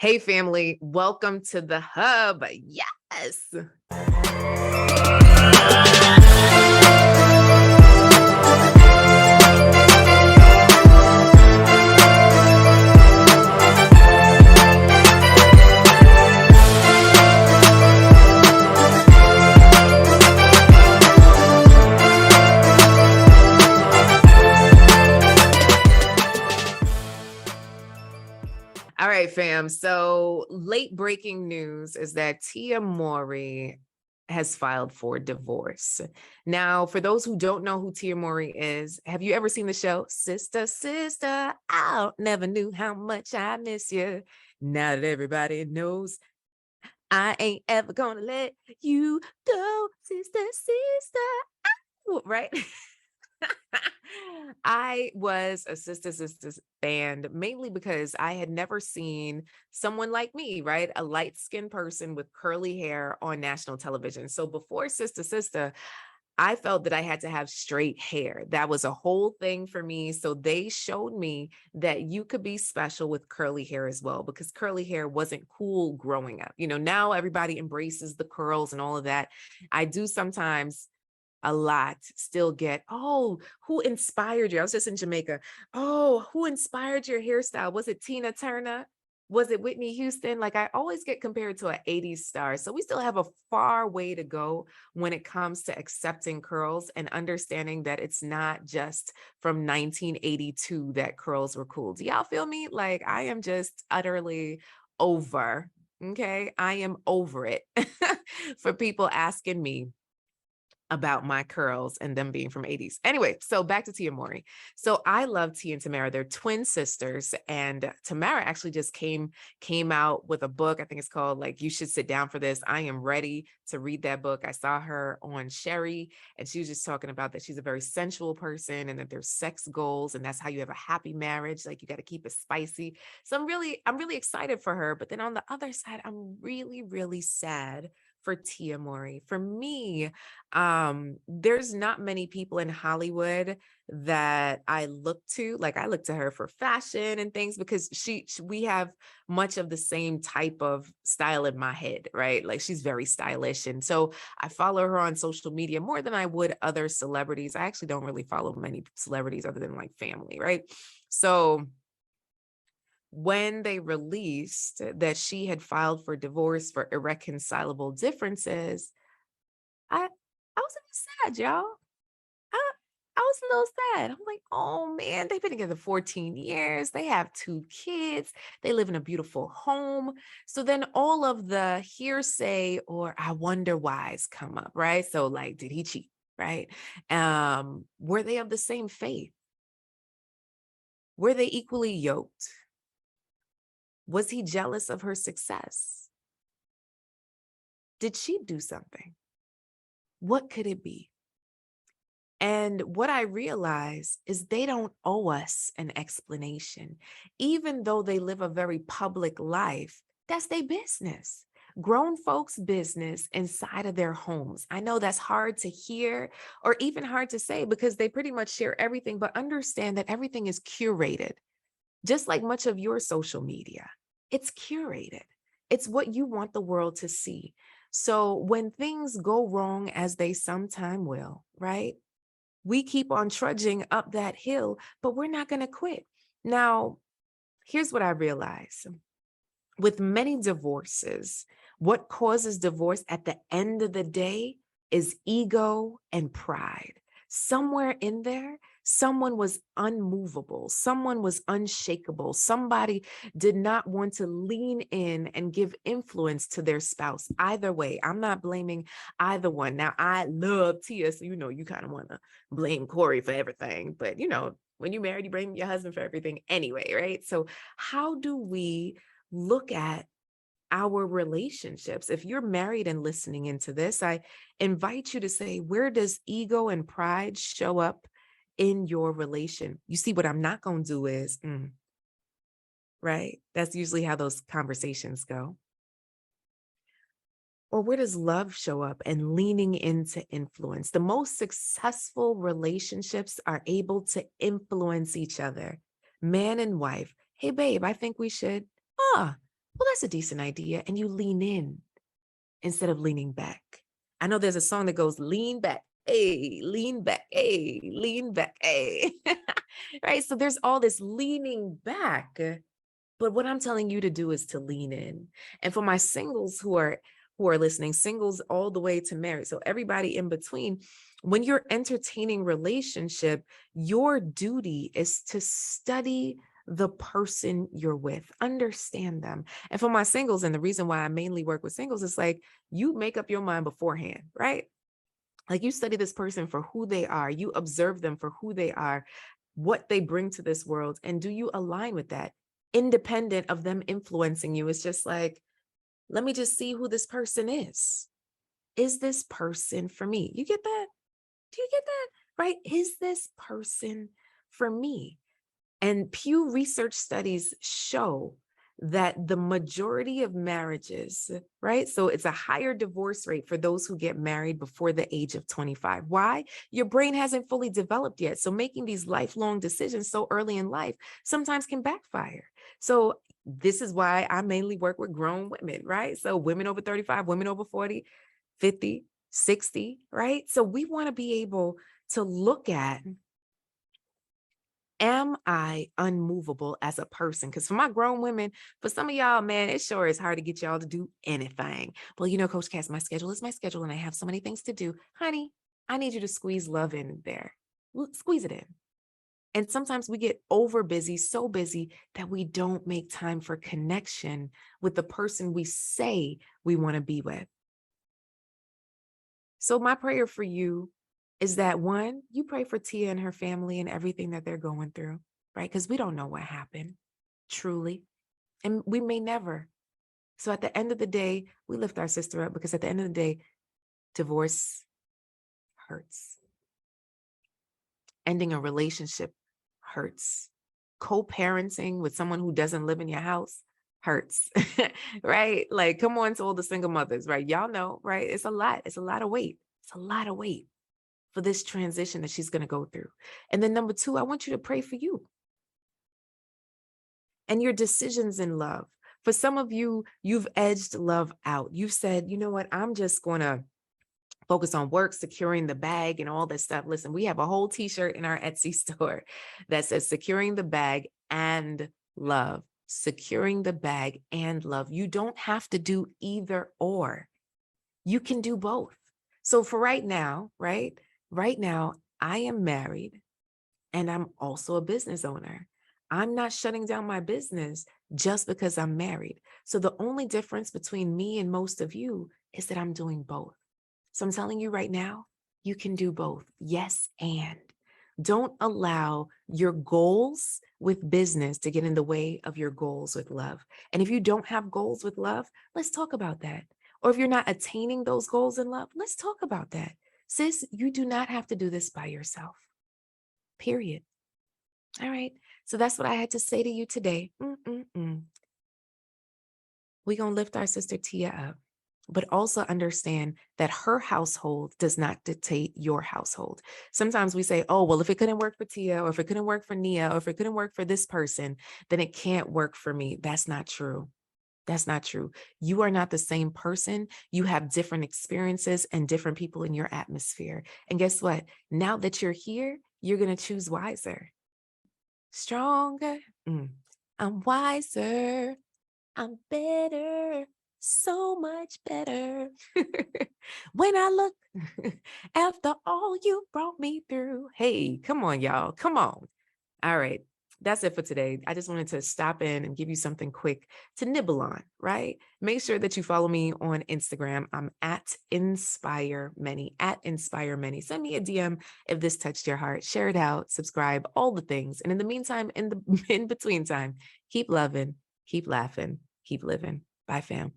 Hey, family, welcome to the hub. Yes. All right, fam. So, late breaking news is that Tia Mowry has filed for divorce. Now, for those who don't know who Tia Mowry is, have you ever seen the show Sister, Sister? I never knew how much I miss you. Now that everybody knows, I ain't ever gonna let you go, Sister, Sister. Right? I was a Sister Sisters fan mainly because I had never seen someone like me, right? A light-skinned person with curly hair on national television. So before Sister Sister, I felt that I had to have straight hair. That was a whole thing for me. So they showed me that you could be special with curly hair as well, because curly hair wasn't cool growing up. Now everybody embraces the curls and all of that. I do sometimes a lot still get, oh, who inspired you? I was just in Jamaica. Oh, who inspired your hairstyle? Was it Tina Turner? Was it Whitney Houston? Like, I always get compared to an 80s star. So we still have a far way to go when it comes to accepting curls and understanding that it's not just from 1982 that curls were cool. Do y'all feel me? Like, I am just utterly over. Okay. I am over it for people asking me about my curls and them being from 80s. Anyway, so back to Tia Mowry. So I love Tia and Tamara. They're twin sisters. And Tamara actually just came out with a book. I think it's called like You Should Sit Down for This. I am ready to read that book. I saw her on Sherry, and she was just talking about that she's a very sensual person and that there's sex goals, and that's how you have a happy marriage. Like, you got to keep it spicy. So I'm really excited for her. But then on the other side, I'm really, really sad for Tia Mowry. For me, there's not many people in Hollywood that I look to. Like, I look to her for fashion and things because we have much of the same type of style in my head, right? Like, she's very stylish. And so I follow her on social media more than I would other celebrities. I actually don't really follow many celebrities other than like family, right? So when they released that she had filed for divorce for irreconcilable differences, I I was a little sad, y'all. I I was a little sad. I'm like, oh man, they've been together 14 years. They have two kids. They live in a beautiful home. So then all of the hearsay or I wonder whys come up, right? So like, did he cheat? Right? Were they of the same faith? Were they equally yoked? Was he jealous of her success? Did she do something? What could it be? And what I realize is they don't owe us an explanation. Even though they live a very public life, that's their business. Grown folks' business inside of their homes. I know that's hard to hear or even hard to say because they pretty much share everything, but understand that everything is curated, just like much of your social media. It's curated. It's what you want the world to see. So when things go wrong, as they sometime will, right? We keep on trudging up that hill, but we're not going to quit. Now, here's what I realize. With many divorces, what causes divorce at the end of the day is ego and pride. Somewhere in there, someone was unmovable, someone was unshakable, somebody did not want to lean in and give influence to their spouse. Either way, I'm not blaming either one. Now, I love Tia, so you kind of want to blame Corey for everything, but when you're married, you blame your husband for everything anyway, right? So how do we look at our relationships? If you're married and listening into this, I invite you to say, where does ego and pride show up in your relation? You see, what I'm not going to do is, right? That's usually how those conversations go. Or where does love show up and leaning into influence? The most successful relationships are able to influence each other. Man and wife. Hey, babe, I think we should. well, that's a decent idea. And you lean in instead of leaning back. I know there's a song that goes, lean back, hey, lean back, hey, lean back, hey. Right? So there's all this leaning back. But what I'm telling you to do is to lean in. And for my singles who are listening, singles all the way to married. So everybody in between, when you're entertaining relationship, your duty is to study the person you're with, understand them. And for my singles, and the reason why I mainly work with singles is like you make up your mind beforehand, right? Like you study this person for who they are, you observe them for who they are, what they bring to this world, and do you align with that? Independent of them influencing you. It's just like, let me just see who this person is. Is this person for me? You get that? Do you get that? Right? Is this person for me? And Pew Research studies show that the majority of marriages, right? So it's a higher divorce rate for those who get married before the age of 25. Why? Your brain hasn't fully developed yet. So making these lifelong decisions so early in life sometimes can backfire. So this is why I mainly work with grown women, right? So women over 35, women over 40, 50, 60, right? So we want to be able to look at, am I unmovable as a person? Because for my grown women, for some of y'all, man, it sure is hard to get y'all to do anything. Well, Coach Cass, my schedule is my schedule and I have so many things to do. Honey, I need you to squeeze love in there. Squeeze it in. And sometimes we get over busy, so busy that we don't make time for connection with the person we say we want to be with. So my prayer for you is that, one, you pray for Tia and her family and everything that they're going through, right? Because we don't know what happened, truly. And we may never. So at the end of the day, we lift our sister up, because at the end of the day, divorce hurts. Ending a relationship hurts. Co-parenting with someone who doesn't live in your house hurts, right? Like, come on to all the single mothers, right? Y'all know, right? It's a lot. It's a lot of weight. It's a lot of weight for this transition that she's going to go through. And then number two, I want you to pray for you and your decisions in love. For some of you, you've edged love out. You've said, you know what, I'm just going to focus on work, securing the bag and all this stuff. Listen, we have a whole t-shirt in our Etsy store that says securing the bag and love. Securing the bag and love. You don't have to do either or. You can do both. So for right now, right? Right now, I am married and I'm also a business owner. I'm not shutting down my business just because I'm married. So the only difference between me and most of you is that I'm doing both. So I'm telling you right now, you can do both. Yes, and don't allow your goals with business to get in the way of your goals with love. And if you don't have goals with love, let's talk about that. Or if you're not attaining those goals in love, let's talk about that. Sis, you do not have to do this by yourself. Period. All right. So that's what I had to say to you today. We're going to lift our sister Tia up, but also understand that her household does not dictate your household. Sometimes we say, oh, well, if it couldn't work for Tia, or if it couldn't work for Nia, or if it couldn't work for this person, then it can't work for me. That's not true. That's not true. You are not the same person. You have different experiences and different people in your atmosphere. And guess what? Now that you're here, you're going to choose wiser. Stronger. I'm wiser. I'm better. So much better. When I look after all you brought me through. Hey, come on, y'all. Come on. All right. That's it for today. I just wanted to stop in and give you something quick to nibble on, right? Make sure that you follow me on Instagram. I'm at Inspire Many, at Inspire Many. Send me a DM if this touched your heart. Share it out, subscribe, all the things. And in the meantime, in the in between time, keep loving, keep laughing, keep living. Bye, fam.